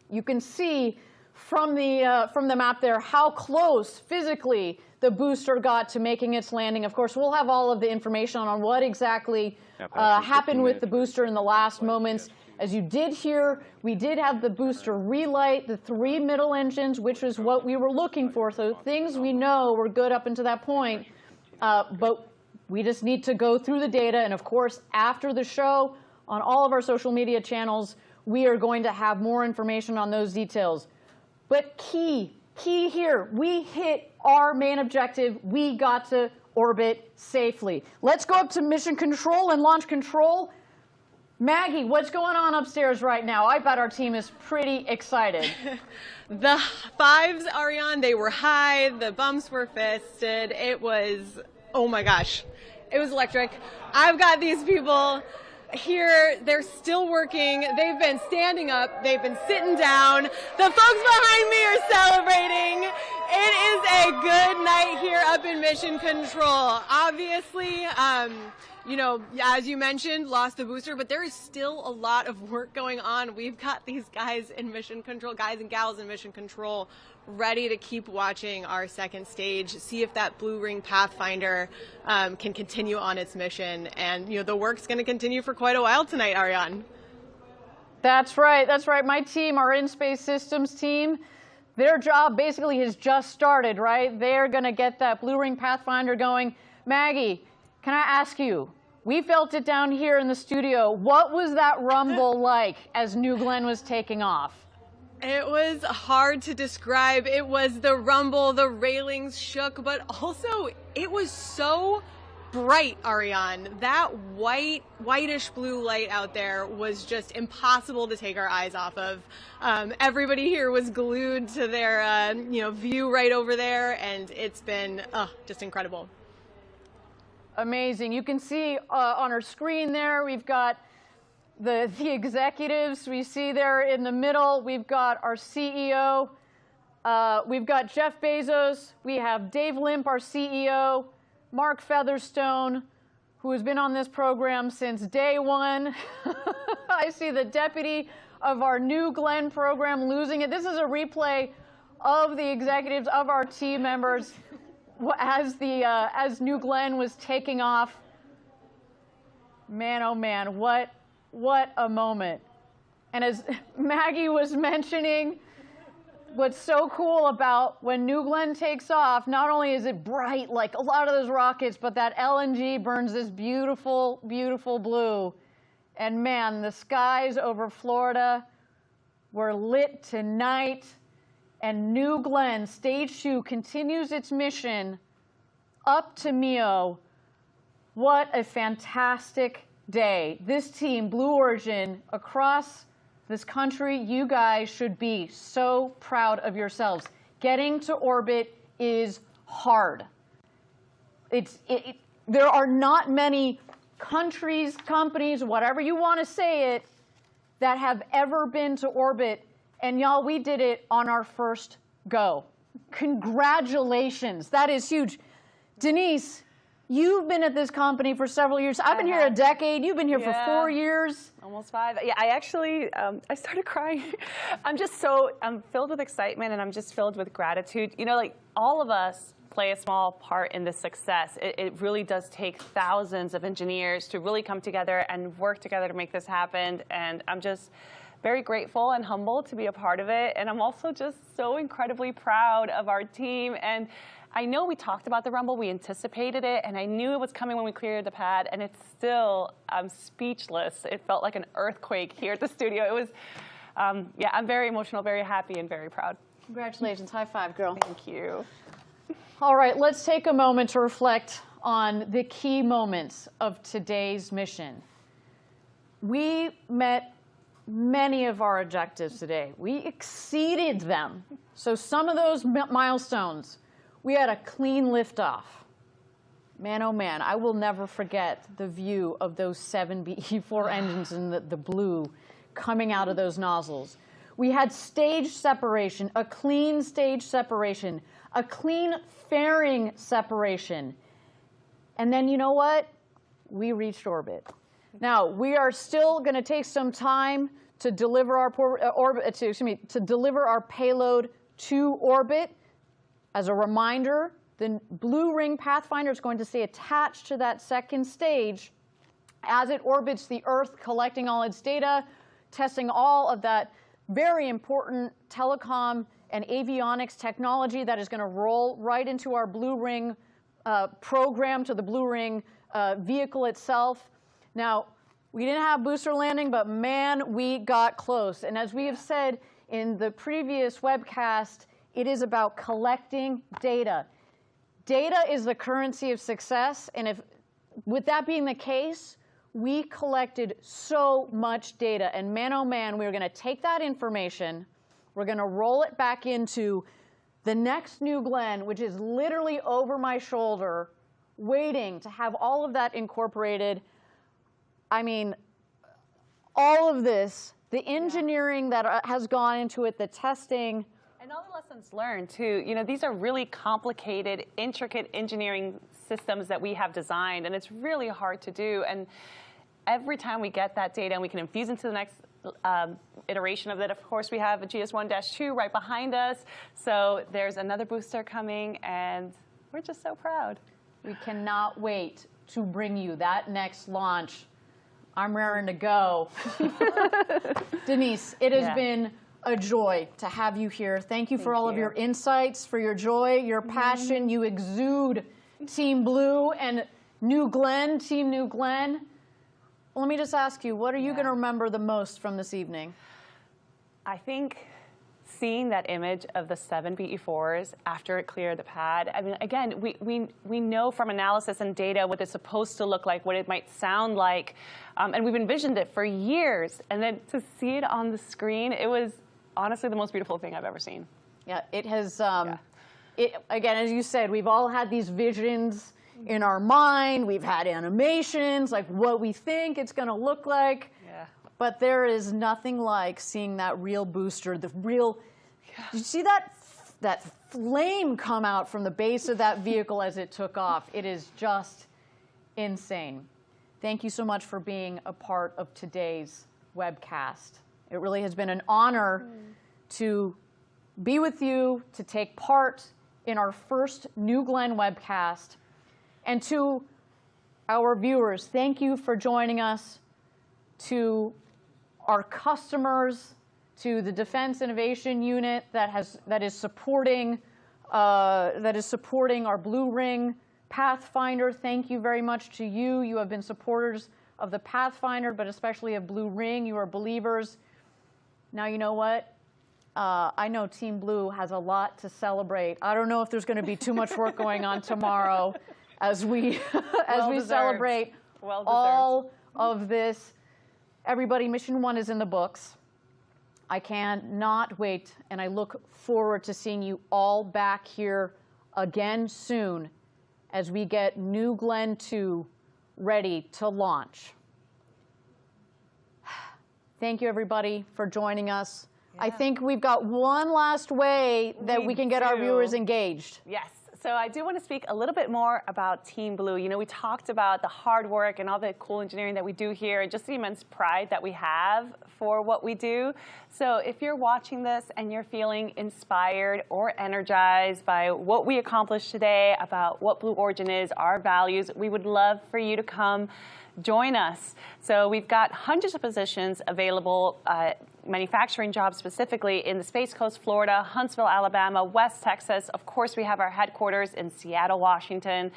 You can see from the map there how close physically the booster got to making its landing. Of course, we'll have all of the information on what exactly happened with the booster in the last moments. As you did hear, we did have the booster relight the 3 middle engines, which is what we were looking for. So things we know were good up until that point. But we just need to go through the data. And of course, after the show, on all of our social media channels, we are going to have more information on those details. But key here, we hit our main objective. We got to orbit safely. Let's go up to mission control and launch control. Maggie, what's going on upstairs right now? I bet our team is pretty excited. The fives, Ariane, they were high. The bumps were fisted. It was, oh my gosh, it was electric. I've got these people here. They're still working. They've been standing up. They've been sitting down. The folks behind me are celebrating. It is a good night here up in Mission Control. Obviously, you know, as you mentioned, lost the booster, but there is still a lot of work going on. We've got these guys in Mission Control, guys and gals in Mission Control, ready to keep watching our second stage, see if that Blue Ring Pathfinder can continue on its mission. And, you know, the work's going to continue for quite a while tonight, Ariane. That's right. That's right. My team, our in-space systems team, their job basically has just started, right? They're going to get that Blue Ring Pathfinder going. Maggie, can I ask you, we felt it down here in the studio. What was that rumble like as New Glenn was taking off? It was hard to describe. It was the rumble, the railings shook, but also it was so bright, Ariane. That whitish blue light out there was just impossible to take our eyes off of. Everybody here was glued to their view right over there, and it's been just incredible. Amazing. You can see on our screen there, we've got the executives. We see there in the middle, we've got our CEO. We've got Jeff Bezos. We have Dave Limp, our CEO. Mark Featherstone, who has been on this program since day one. I see the deputy of our New Glenn program losing it. This is a replay of the executives, of our team members, as New Glenn was taking off. Man, oh man, what a moment. And as Maggie was mentioning, what's so cool about when New Glenn takes off, not only is it bright like a lot of those rockets, but that LNG burns this beautiful, beautiful blue. And man, the skies over Florida were lit tonight. And New Glenn, Stage 2, continues its mission up to MEO. What a fantastic day. This team, Blue Origin, across this country, you guys should be so proud of yourselves. Getting to orbit is hard. There are not many countries, companies, whatever you want to say it, that have ever been to orbit. And y'all, we did it on our first go. Congratulations. That is huge. Denise, you've been at this company for several years. I've been here a decade. You've been here for 4 years. Almost 5. Yeah, I actually, I started crying. I'm filled with excitement, and I'm just filled with gratitude. You know, like, all of us play a small part in this success. It really does take thousands of engineers to really come together and work together to make this happen. And I'm just very grateful and humbled to be a part of it. And I'm also just so incredibly proud of our team. And I know we talked about the rumble, we anticipated it, and I knew it was coming when we cleared the pad, and it's still, I'm speechless. It felt like an earthquake here at the studio. It was, yeah, I'm very emotional, very happy, and very proud. Congratulations. High five, girl. Thank you. All right, let's take a moment to reflect on the key moments of today's mission. We met many of our objectives today. We exceeded them. So some of those milestones, we had a clean liftoff. Man, oh man, I will never forget the view of those 7 BE-4 engines and the blue coming out of those nozzles. We had stage separation, a clean stage separation, a clean fairing separation. And then you know what? we reached orbit. Now, we are still going to take some time to deliver our deliver our payload to orbit. As a reminder, the blue ring Pathfinder is going to stay attached to that second stage as it orbits the Earth, collecting all its data, testing all of that very important telecom and avionics technology that is going to roll right into our blue ring program, to the blue ring vehicle itself. Now, we didn't have booster landing, but man, we got close. And as we have said in the previous webcast, it is about collecting data. Data is the currency of success, and with that being the case, we collected so much data, and man, oh man, we were going to take that information, we're going to roll it back into the next New Glenn, which is literally over my shoulder, waiting to have all of that incorporated. I mean, all of this, the engineering that has gone into it, the testing. And all the lessons learned, too. You know, these are really complicated, intricate engineering systems that we have designed, and it's really hard to do. And every time we get that data and we can infuse into the next iteration of it, of course, we have a GS1-2 right behind us. So there's another booster coming, and we're just so proud. We cannot wait to bring you that next launch. I'm raring to go. Denise, it has been a joy to have you here. Thank you for all of your insights, for your joy, your passion. You exude Team Blue and New Glenn, Team New Glenn. Let me just ask you, what are you going to remember the most from this evening? I think seeing that image of the 7 BE-4s after it cleared the pad. I mean, again, we know from analysis and data what it's supposed to look like, what it might sound like, and we've envisioned it for years. And then to see it on the screen, it was honestly the most beautiful thing I've ever seen. Yeah, it has, again, as you said, we've all had these visions in our mind. We've had animations, like what we think it's going to look like. Yeah. But there is nothing like seeing that real booster, the real, did you see that flame come out from the base of that vehicle as it took off? It is just insane. Thank you so much for being a part of today's webcast. It really has been an honor to be with you, to take part in our first New Glenn webcast. And to our viewers, thank you for joining us. To our customers, to the Defense Innovation Unit that is supporting our Blue Ring Pathfinder. Thank you very much to you. You have been supporters of the Pathfinder, but especially of Blue Ring. You are believers. Now, you know what? I know Team Blue has a lot to celebrate. I don't know if there's going to be too much work going on tomorrow as we celebrate all of this. Everybody, Mission 1 is in the books. I cannot wait, and I look forward to seeing you all back here again soon as we get New Glenn 2 ready to launch. Thank you, everybody, for joining us. Yeah. I think we've got one last way that we can get our viewers engaged. Yes. So I do want to speak a little bit more about Team Blue. You know, we talked about the hard work and all the cool engineering that we do here and just the immense pride that we have for what we do. So if you're watching this and you're feeling inspired or energized by what we accomplished today, about what Blue Origin is, our values, we would love for you to come join us. So we've got hundreds of positions available, manufacturing jobs specifically in the Space Coast, Florida, Huntsville, Alabama, West Texas. Of course, we have our headquarters in Seattle, Washington.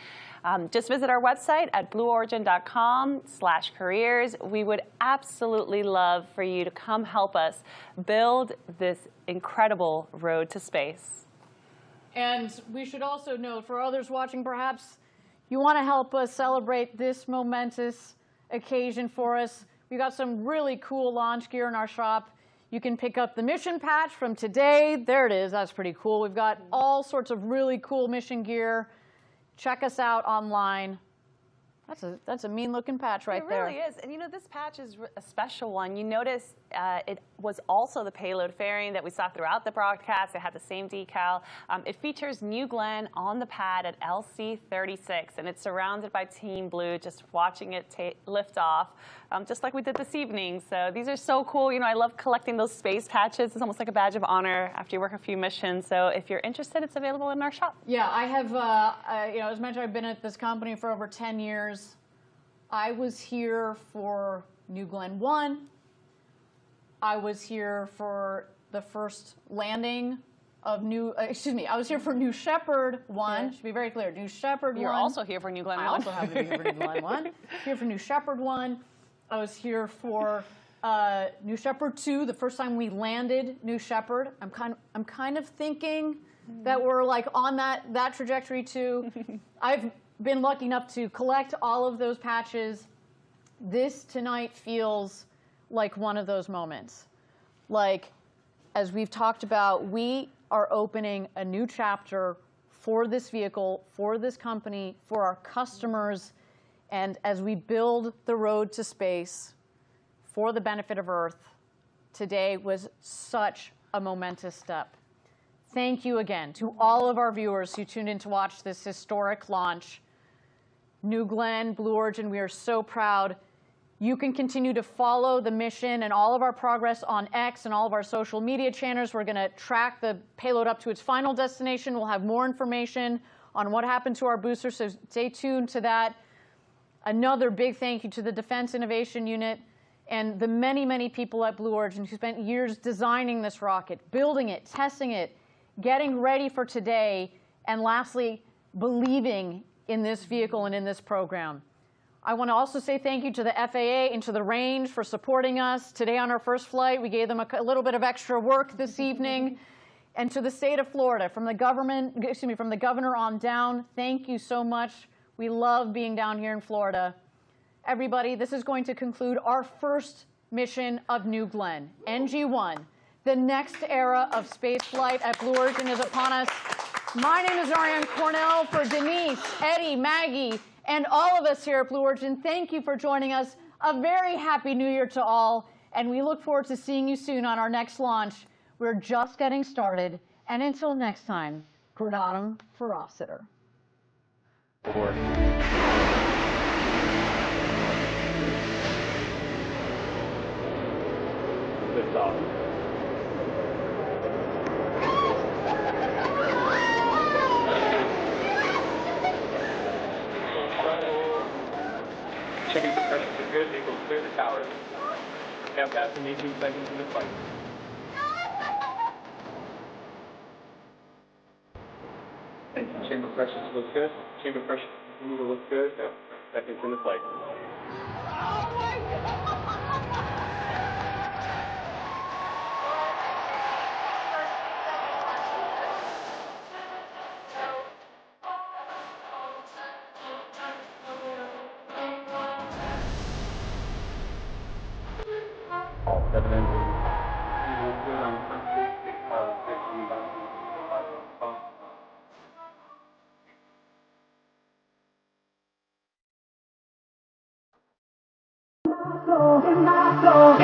Just visit our website at blueorigin.com/careers. We would absolutely love for you to come help us build this incredible road to space. And we should also note, for others watching, perhaps you want to help us celebrate this momentous occasion for us. We've got some really cool launch gear in our shop. You can pick up the mission patch from today. There it is. That's pretty cool. We've got all sorts of really cool mission gear. Check us out online. That's a mean looking patch right there. It really is. And you know, this patch is a special one. You notice it was also the payload fairing that we saw throughout the broadcast. It had the same decal. It features New Glenn on the pad at LC-36, and it's surrounded by Team Blue, just watching it lift off, just like we did this evening. So these are so cool. You know, I love collecting those space patches. It's almost like a badge of honor after you work a few missions. So if you're interested, it's available in our shop. Yeah, I have, you know, as mentioned, I've been at this company for over 10 years. I was here for New Glenn 1. I was here for the first landing of I was here for New Shepard 1. Should be very clear. New Shepard 1. You're also here for New Glenn 1. I also have to be here for New Glenn 1. Here for New Shepard 1. I was here for New Shepard 2, the first time we landed New Shepard. I'm kind of thinking that we're like on that trajectory too. I've been lucky enough to collect all of those patches. This tonight feels like one of those moments. Like, as we've talked about, we are opening a new chapter for this vehicle, for this company, for our customers, and as we build the road to space for the benefit of Earth, today was such a momentous step. Thank you again to all of our viewers who tuned in to watch this historic launch. New Glenn, Blue Origin, we are so proud. You can continue to follow the mission and all of our progress on X and all of our social media channels. We're going to track the payload up to its final destination. We'll have more information on what happened to our booster, so stay tuned to that. Another big thank you to the Defense Innovation Unit and the many, many people at Blue Origin who spent years designing this rocket, building it, testing it, getting ready for today, and lastly, believing in this vehicle and in this program. I want to also say thank you to the FAA and to the range for supporting us. Today on our first flight, we gave them a little bit of extra work this evening. And to the state of Florida, from the governor on down, thank you so much. We love being down here in Florida. Everybody, this is going to conclude our first mission of New Glenn, NG-1. The next era of space flight at Blue Origin is upon us. My name is Ariane Cornell. For Denise, Eddie, Maggie, and all of us here at Blue Origin, thank you for joining us. A very happy New Year to all, and we look forward to seeing you soon on our next launch. We're just getting started, and until next time, Gradatum Ferociter. Lift off. Checking for pressure for good, vehicle clear the towers. Now passing 18 seconds into flight. Chamber pressures look good. Chamber pressure continue to look good. Now seconds into flight. Oh my God! All 7 engines. In my soul.